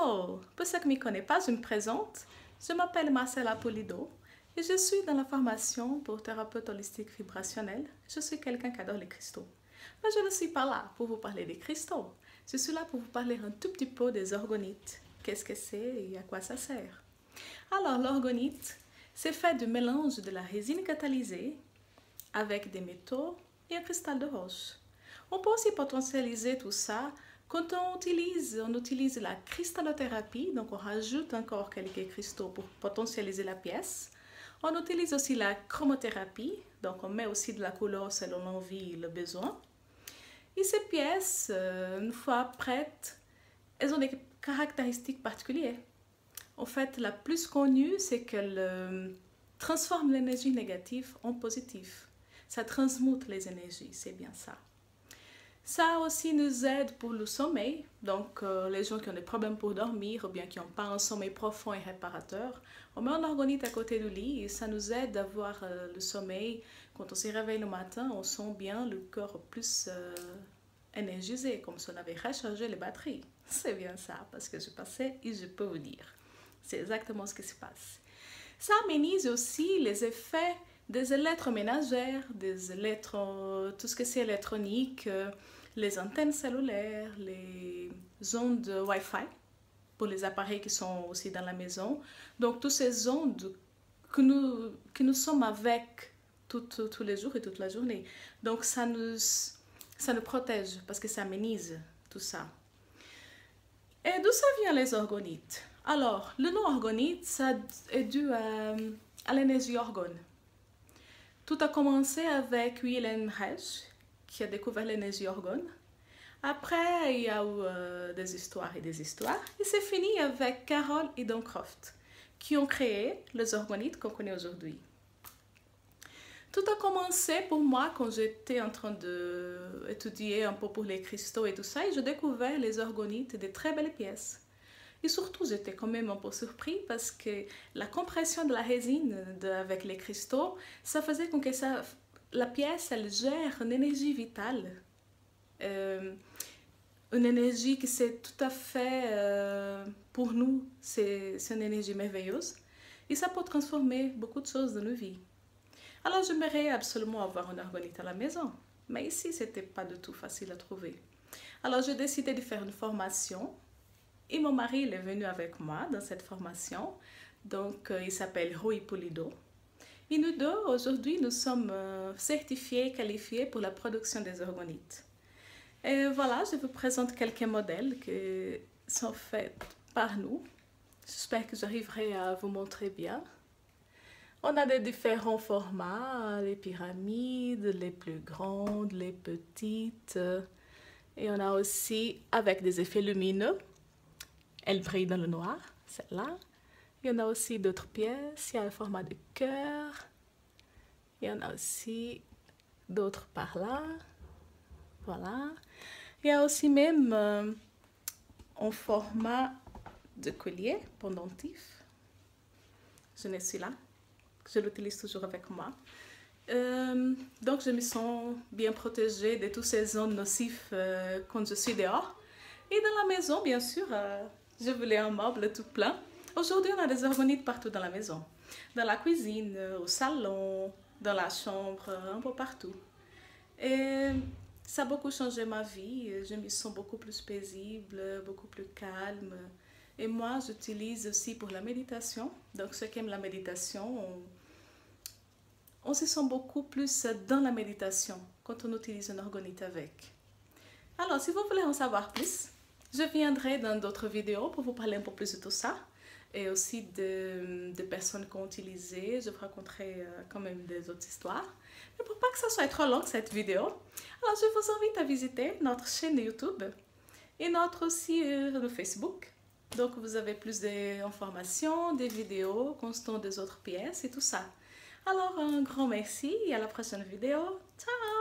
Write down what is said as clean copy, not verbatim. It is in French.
Hello! Pour ceux qui ne me connaissent pas, je me présente. Je m'appelle Marcella Polido et je suis dans la formation pour thérapeute holistique vibrationnel. Je suis quelqu'un qui adore les cristaux. Mais je ne suis pas là pour vous parler des cristaux. Je suis là pour vous parler un tout petit peu des orgonites. Qu'est-ce que c'est et à quoi ça sert? Alors, l'orgonite, c'est fait du mélange de la résine catalysée avec des métaux et un cristal de roche. On peut aussi potentialiser tout ça quand on utilise la cristallothérapie, donc on rajoute encore quelques cristaux pour potentialiser la pièce. On utilise aussi la chromothérapie, donc on met aussi de la couleur selon l'envie et le besoin. Et ces pièces, une fois prêtes, elles ont des caractéristiques particulières. En fait, la plus connue, c'est qu'elle transforme l'énergie négative en positive. Ça transmute les énergies, c'est bien ça. Ça aussi nous aide pour le sommeil, donc les gens qui ont des problèmes pour dormir ou bien qui n'ont pas un sommeil profond et réparateur, on met un orgonite à côté du lit et ça nous aide d'avoir le sommeil. Quand on se réveille le matin, on sent bien le corps plus énergisé, comme si on avait rechargé les batteries. C'est bien ça, parce que je passais et je peux vous dire. C'est exactement ce qui se passe. Ça amenuise aussi les effets des électroménagères, tout ce que c'est électronique, les antennes cellulaires, les ondes Wi-Fi pour les appareils qui sont aussi dans la maison. Donc, toutes ces ondes que nous sommes avec tous les jours et toute la journée. Donc, ça nous protège parce que ça amenuise tout ça. Et d'où ça vient les orgonites? Alors, le nom orgonite, ça est dû à l'énergie orgone. Tout a commencé avec Wilhelm Reich, qui a découvert l'énergie orgone. Après, il y a eu des histoires et des histoires. Et c'est fini avec Carol et Doncroft, qui ont créé les orgonites qu'on connaît aujourd'hui. Tout a commencé pour moi quand j'étais en train d'étudier un peu pour les cristaux et tout ça, et j'ai découvert les orgonites, des très belles pièces. Et surtout, j'étais quand même un peu surpris parce que la compression de la résine avec les cristaux, ça faisait que la pièce, elle gère une énergie vitale. Une énergie qui c'est tout à fait, pour nous, c'est une énergie merveilleuse. Et ça peut transformer beaucoup de choses dans nos vies. Alors, j'aimerais absolument avoir une orgonite à la maison. Mais ici, c'était pas du tout facile à trouver. Alors, j'ai décidé de faire une formation. Et mon mari, il est venu avec moi dans cette formation. Donc, il s'appelle Rui Polido. Et nous deux, aujourd'hui, nous sommes certifiés, qualifiés pour la production des orgonites. Et voilà, je vous présente quelques modèles qui sont faits par nous. J'espère que j'arriverai à vous montrer bien. On a des différents formats, les pyramides, les plus grandes, les petites. Et on a aussi avec des effets lumineux. Elle brille dans le noir, celle-là. Il y en a aussi d'autres pièces. Il y a le format de cœur. Il y en a aussi d'autres par là. Voilà. Il y a aussi même en format de collier pendentif. Je n'ai celui-là. Je l'utilise toujours avec moi. Donc, je me sens bien protégée de toutes ces zones nocives quand je suis dehors. Et dans la maison, bien sûr, je voulais un meuble tout plein. Aujourd'hui, on a des orgonites partout dans la maison. Dans la cuisine, au salon, dans la chambre, un peu partout. Et ça a beaucoup changé ma vie. Je me sens beaucoup plus paisible, beaucoup plus calme. Et moi, j'utilise aussi pour la méditation. Donc, ceux qui aiment la méditation, on se sent beaucoup plus dans la méditation quand on utilise une orgonite avec. Alors, si vous voulez en savoir plus, je viendrai dans d'autres vidéos pour vous parler un peu plus de tout ça et aussi de personnes qui ont utilisé. Je vous raconterai quand même des autres histoires. Mais pour pas que ça soit trop long cette vidéo, alors je vous invite à visiter notre chaîne YouTube et notre aussi Facebook. Donc vous avez plus d'informations, des vidéos constantes des autres pièces et tout ça. Alors un grand merci et à la prochaine vidéo. Ciao!